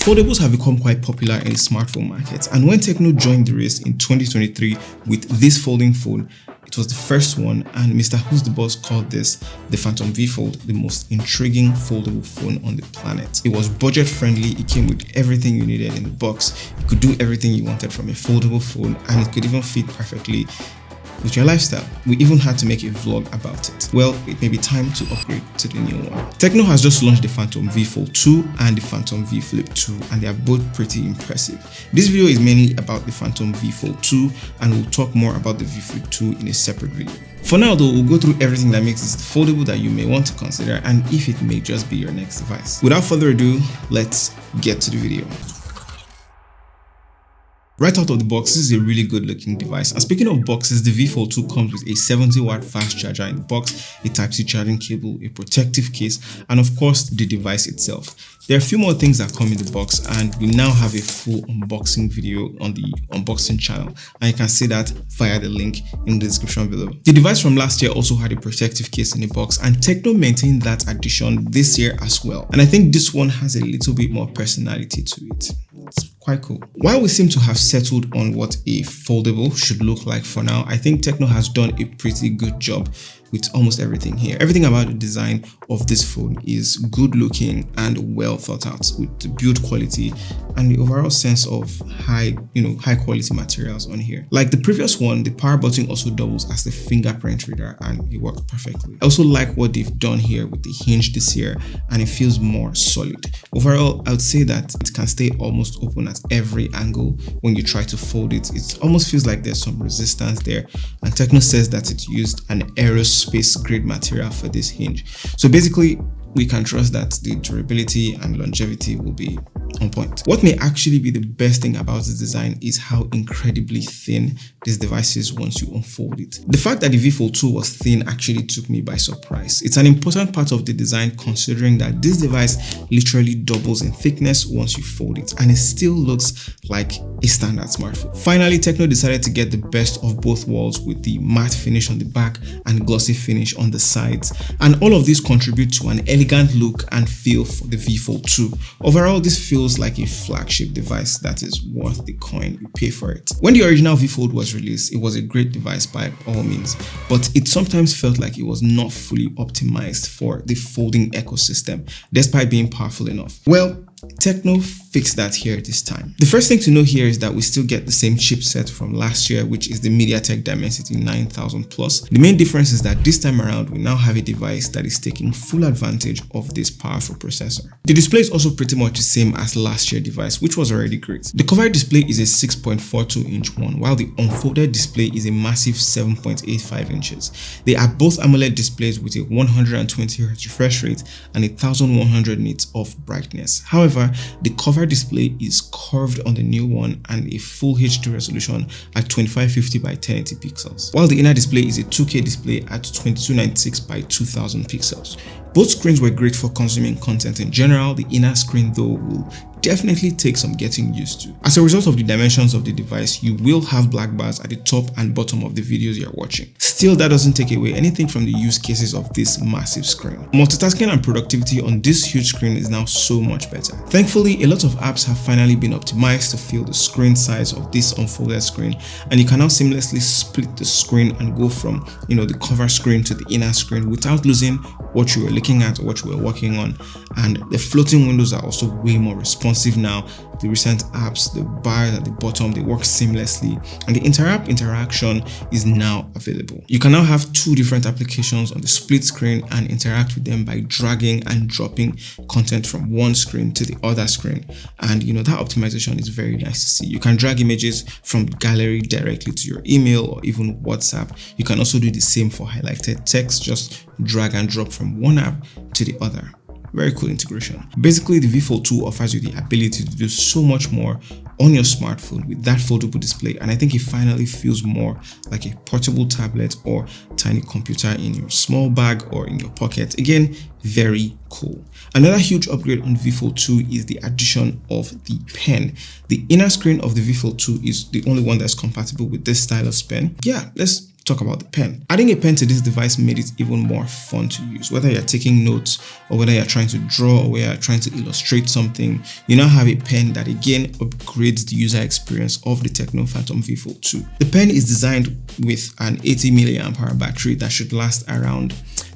Foldables have become quite popular in the smartphone market, and when TECNO joined the race in 2023 with this folding phone, it was the first one, and Mr. Who's the Boss called this the Phantom V Fold, the most intriguing foldable phone on the planet. It was budget friendly, it came with everything you needed in the box, it could do everything you wanted from a foldable phone, and it could even fit perfectly with your lifestyle. We even had to make a vlog about it. Well, it may be time to upgrade to the new one. TECNO has just launched the Phantom V Fold 2 and the Phantom V Flip 2, and they are both pretty impressive. This video is mainly about the Phantom V Fold 2, and we'll talk more about the V Flip 2 in a separate video. For now though, we'll go through everything that makes this foldable that you may want to consider, and if it may just be your next device. Without further ado, let's get to the video. Right out of the box, this is a really good looking device. And speaking of boxes, the V Fold 2 comes with a 70-watt fast charger in the box, a Type-C charging cable, a protective case, and of course the device itself. There are a few more things that come in the box, and we now have a full unboxing video on the unboxing channel, and you can see that via the link in the description below. The device from last year also had a protective case in the box, and TECNO maintained that addition this year as well. And I think this one has a little bit more personality to it. It's quite cool. While we seem to have settled on what a foldable should look like for now, I think TECNO has done a pretty good job with almost everything here. Everything about the design of this phone is good looking and well thought out, with the build quality and the overall sense of high quality materials on here. Like the previous one, the power button also doubles as the fingerprint reader, and it worked perfectly. I also like what they've done here with the hinge this year, and it feels more solid. Overall, I would say that it can stay almost open at every angle when you try to fold it. It almost feels like there's some resistance there, and TECNO says that it used an aerospace grade material for this hinge. So basically, we can trust that the durability and longevity will be on point. What may actually be the best thing about this design is how incredibly thin this device is once you unfold it. The fact that the V Fold 2 was thin actually took me by surprise. It's an important part of the design, considering that this device literally doubles in thickness once you fold it, and it still looks like a standard smartphone. Finally, TECNO decided to get the best of both worlds with the matte finish on the back and glossy finish on the sides, and all of these contribute to an elegant look and feel for the V Fold 2. Overall, this feels like a flagship device that is worth the coin you pay for it. When the original V Fold was released, it was a great device by all means, but it sometimes felt like it was not fully optimized for the folding ecosystem, despite being powerful enough. Well, TECNO fixed that here this time. The first thing to know here is that we still get the same chipset from last year, which is the MediaTek Dimensity 9000 Plus. The main difference is that this time around, we now have a device that is taking full advantage of this powerful processor. The display is also pretty much the same as last year's device, which was already great. The cover display is a 6.42 inch one, while the unfolded display is a massive 7.85 inches. They are both AMOLED displays with a 120Hz refresh rate and 1100 nits of brightness. However, the cover display is curved on the new one and a full HD resolution at 2550 by 1080 pixels, while the inner display is a 2K display at 2296 by 2000 pixels. Both screens were great for consuming content in general. The inner screen though will definitely take some getting used to. As a result of the dimensions of the device, you will have black bars at the top and bottom of the videos you're watching. Still, that doesn't take away anything from the use cases of this massive screen. Multitasking and productivity on this huge screen is now so much better. Thankfully, a lot of apps have finally been optimized to fill the screen size of this unfolded screen, and you can now seamlessly split the screen and go from the cover screen to the inner screen without losing what you were looking at or what you were working on. And the floating windows are also way more responsive now. The recent apps, the bars at the bottom, they work seamlessly, and the inter-app interaction is now available. You can now have two different applications on the split screen and interact with them by dragging and dropping content from one screen to the other screen. And that optimization is very nice to see. You can drag images from gallery directly to your email or even WhatsApp. You can also do the same for highlighted text, just drag and drop from one app to the other. Very cool integration. Basically, the V Fold 2 offers you the ability to do so much more on your smartphone with that foldable display, and I think it finally feels more like a portable tablet or tiny computer in your small bag or in your pocket. Again, very cool. Another huge upgrade on V Fold 2 is the addition of the pen. The inner screen of the V Fold 2 is the only one that's compatible with this stylus pen. Yeah, let's talk about the pen. Adding a pen to this device made it even more fun to use. Whether you're taking notes or whether you're trying to draw or whether you're trying to illustrate something, you now have a pen that again upgrades the user experience of the TECNO Phantom V Fold 2. The pen is designed with an 80 mAh battery that should last around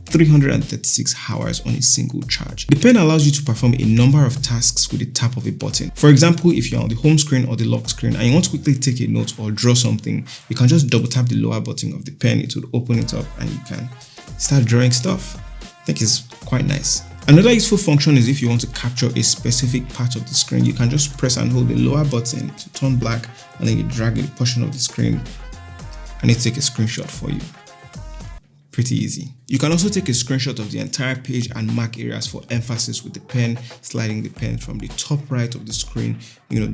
336 hours on a single charge. The pen allows you to perform a number of tasks with the tap of a button. For example, if you're on the home screen or the lock screen and you want to quickly take a note or draw something, you can just double tap the lower button of the pen. It will open it up and you can start drawing stuff. I think it's quite nice. Another useful function is if you want to capture a specific part of the screen, you can just press and hold the lower button to turn black and then you drag a portion of the screen and it takes a screenshot for you. Pretty easy. You can also take a screenshot of the entire page and mark areas for emphasis with the pen, sliding the pen from the top right of the screen,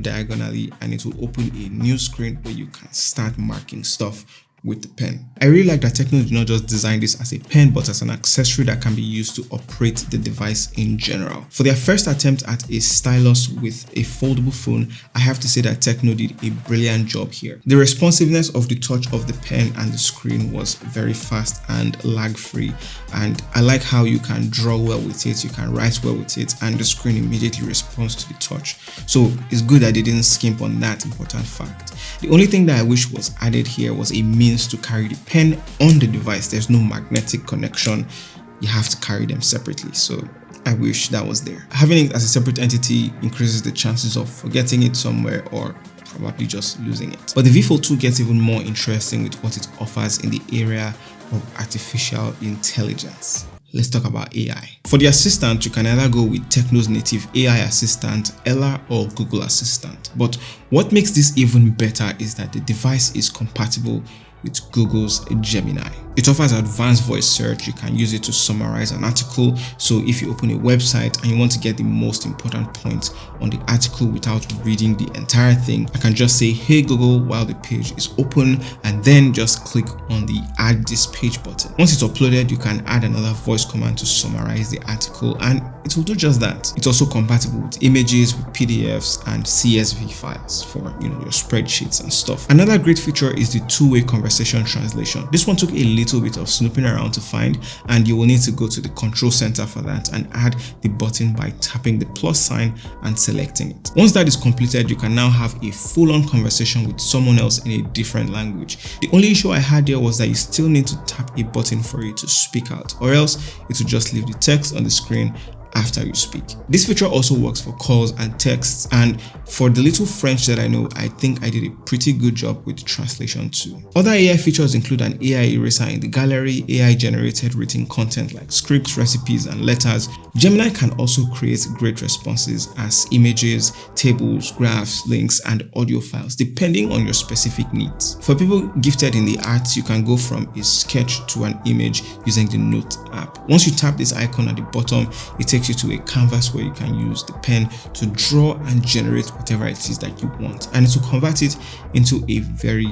diagonally, and it will open a new screen where you can start marking stuff with the pen. I really like that TECNO did not just design this as a pen but as an accessory that can be used to operate the device in general. For their first attempt at a stylus with a foldable phone, I have to say that TECNO did a brilliant job here. The responsiveness of the touch of the pen and the screen was very fast and lag-free, and I like how you can draw well with it, you can write well with it, and the screen immediately responds to the touch. So it's good that they didn't skimp on that important fact. The only thing that I wish was added here was a means to carry the pen on the device. There's no magnetic connection. You have to carry them separately. So I wish that was there. Having it as a separate entity increases the chances of forgetting it somewhere or probably just losing it. But the V Fold 2 gets even more interesting with what it offers in the area of artificial intelligence. Let's talk about AI. For the assistant, you can either go with TECNO's native AI assistant, Ella, or Google Assistant. But what makes this even better is that the device is compatible with Google's Gemini. It offers advanced voice search. You can use it to summarize an article. So if you open a website and you want to get the most important points on the article without reading the entire thing, I can just say, "Hey Google," while the page is open, and then just click on the add this page button. Once it's uploaded, you can add another voice command to summarize the article, and it will do just that. It's also compatible with images, with PDFs and CSV files for your spreadsheets and stuff. Another great feature is the two-way conversation translation. This one took a little bit of snooping around to find, and you will need to go to the control center for that and add the button by tapping the plus sign and selecting it. Once that is completed, you can now have a full-on conversation with someone else in a different language. The only issue I had there was that you still need to tap a button for it to speak out, or else it will just leave the text on the screen after you speak. This feature also works for calls and texts, and for the little French that I know, I think I did a pretty good job with translation too. Other AI features include an AI eraser in the gallery, AI generated written content like scripts, recipes, and letters. Gemini can also create great responses as images, tables, graphs, links, and audio files depending on your specific needs. For people gifted in the arts, you can go from a sketch to an image using the Note app. Once you tap this icon at the bottom, it takes you to a canvas where you can use the pen to draw and generate whatever it is that you want, and it will convert it into a very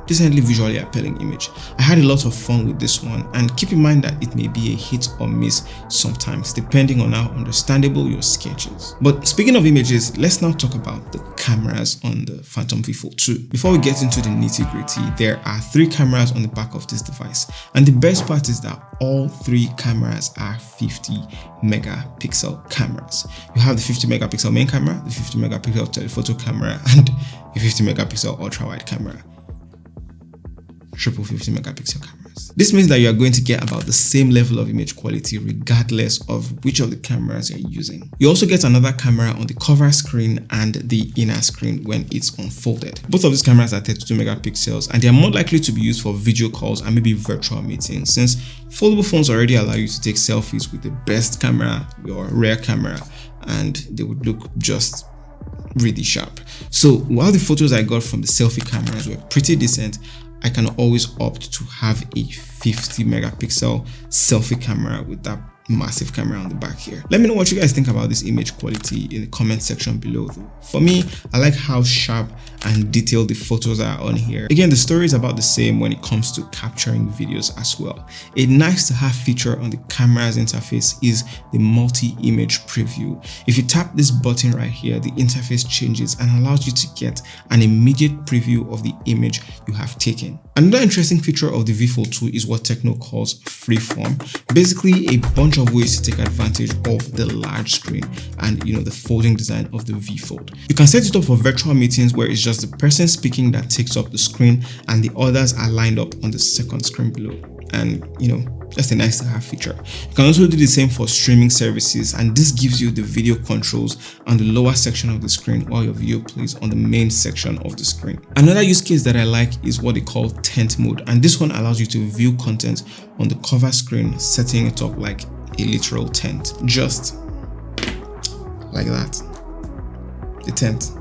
decently visually appealing image. I had a lot of fun with this one, and keep in mind that it may be a hit or miss sometimes depending on how understandable your sketch is. But speaking of images, let's now talk about the cameras on the Phantom V Fold 2. Before we get into the nitty-gritty, there are 3 cameras on the back of this device, and the best part is that all 3 cameras are 50 megapixel cameras. You have the 50 megapixel main camera, the 50 megapixel telephoto camera, and a 50 megapixel ultra-wide camera. Triple 50 megapixel cameras. This means that you are going to get about the same level of image quality regardless of which of the cameras you're using. You also get another camera on the cover screen and the inner screen when it's unfolded. Both of these cameras are 32 megapixels, and they are more likely to be used for video calls and maybe virtual meetings, since foldable phones already allow you to take selfies with the best camera, your rear camera, and they would look just really sharp. So while the photos I got from the selfie cameras were pretty decent, I can always opt to have a 50 megapixel selfie camera with that massive camera on the back here. Let me know what you guys think about this image quality in the comment section below. For me, I like how sharp and detailed the photos are on here. Again, the story is about the same when it comes to capturing videos as well. A nice to have feature on the camera's interface is the multi-image preview. If you tap this button right here, the interface changes and allows you to get an immediate preview of the image you have taken. Another interesting feature of the V Fold 2 is what TECNO calls Freeform. Basically, a bunch of ways to take advantage of the large screen and the folding design of the V Fold. You can set it up for virtual meetings where it's just the person speaking that takes up the screen and the others are lined up on the second screen below. And just a nice to have feature. You can also do the same for streaming services, and this gives you the video controls on the lower section of the screen while your video plays on the main section of the screen. Another use case that I like is what they call tent mode, and this one allows you to view content on the cover screen, setting it up like a literal tent, just like that. The tent,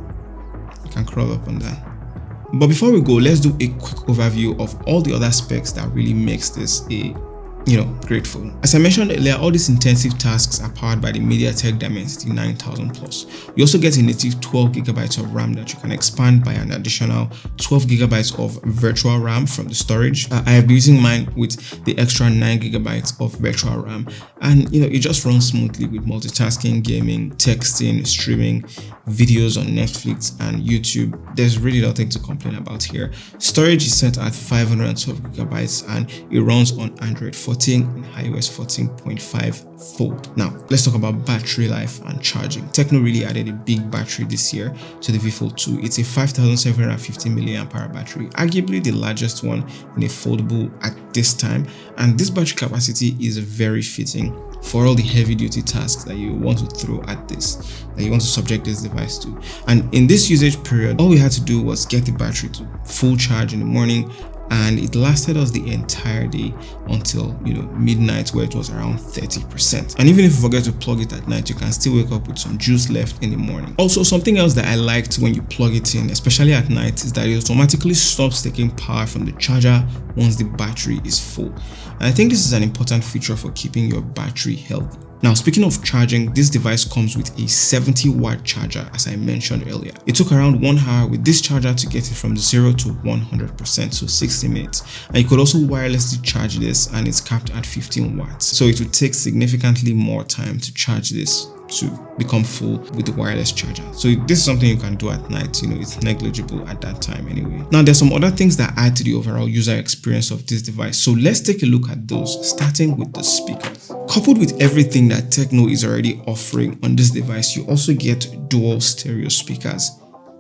you can crawl up on that. But before we go, let's do a quick overview of all the other specs that really makes this a great phone. As I mentioned earlier, all these intensive tasks are powered by the MediaTek Dimensity 9000 Plus. You also get a native 12GB of RAM that you can expand by an additional 12GB of virtual RAM from the storage. I have been using mine with the extra 9GB of virtual RAM, and it just runs smoothly with multitasking, gaming, texting, streaming videos on Netflix and YouTube. There's really nothing to complain about here. Storage is set at 512GB and it runs on Android 14 and iOS 14.5 Fold. Now, let's talk about battery life and charging. TECNO really added a big battery this year to the V Fold 2. It's a 5750 mAh battery, arguably the largest one in a foldable at this time, and this battery capacity is very fitting for all the heavy-duty tasks that you want to throw at this, that you want to subject this device to. And in this usage period, all we had to do was get the battery to full charge in the morning, and it lasted us the entire day until midnight, where it was around 30%. And even if you forget to plug it at night, you can still wake up with some juice left in the morning. Also, something else that I liked when you plug it in, especially at night, is that it automatically stops taking power from the charger once the battery is full. And I think this is an important feature for keeping your battery healthy. Now, speaking of charging, this device comes with a 70-watt charger, as I mentioned earlier. It took around 1 hour with this charger to get it from 0 to 100%, so 60 minutes. And you could also wirelessly charge this, and it's capped at 15 watts. So it would take significantly more time to charge this to become full with the wireless charger. So this is something you can do at night. It's negligible at that time anyway. Now, there's some other things that add to the overall user experience of this device, so let's take a look at those, starting with the speakers. Coupled with everything that TECNO is already offering on this device, you also get dual stereo speakers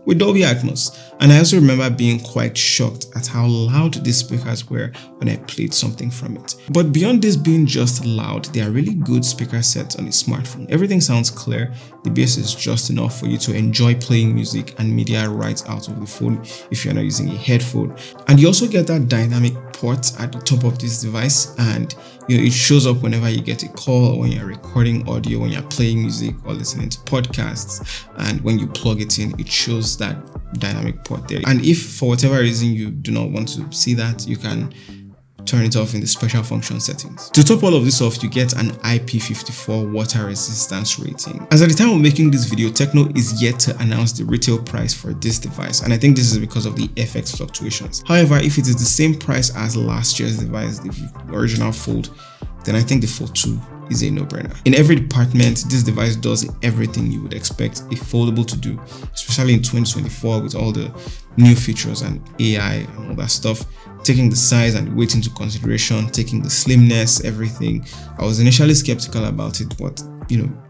with Dolby Atmos. And I also remember being quite shocked at how loud these speakers were when I played something from it. But beyond this being just loud, they are really good speaker sets on a smartphone. Everything sounds clear, the bass is just enough for you to enjoy playing music and media right out of the phone if you're not using a headphone. And you also get that dynamic port at the top of this device, and it shows up whenever you get a call, or when you're recording audio, when you're playing music or listening to podcasts. And when you plug it in, it shows that dynamic port there. And if for whatever reason you do not want to see that, you can turn it off in the special function settings. To top all of this off, you get an IP54 water resistance rating. As at the time of making this video, TECNO is yet to announce the retail price for this device, and I think this is because of the FX fluctuations. However, if it is the same price as last year's device, the original Fold, then I think the Fold 2 is a no-brainer. In every department, this device does everything you would expect a foldable to do, especially in 2024 with all the new features and AI and all that stuff. Taking the size and weight into consideration, taking the slimness, everything. I was initially skeptical about it, but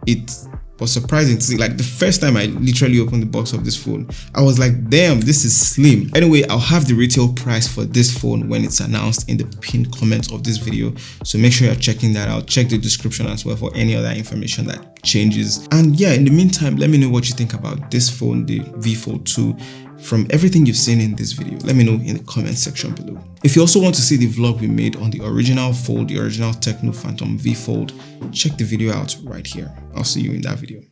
it was surprising to see. Like, the first time I literally opened the box of this phone, I was like, damn, this is slim. Anyway, I'll have the retail price for this phone when it's announced in the pinned comment of this video, so make sure you're checking that out. Check the description as well for any other information that changes. And yeah, in the meantime, let me know what you think about this phone, the V Fold 2. From everything you've seen in this video, let me know in the comment section below. If you also want to see the vlog we made on the original Fold, the original TECNO Phantom V Fold, check the video out right here. I'll see you in that video.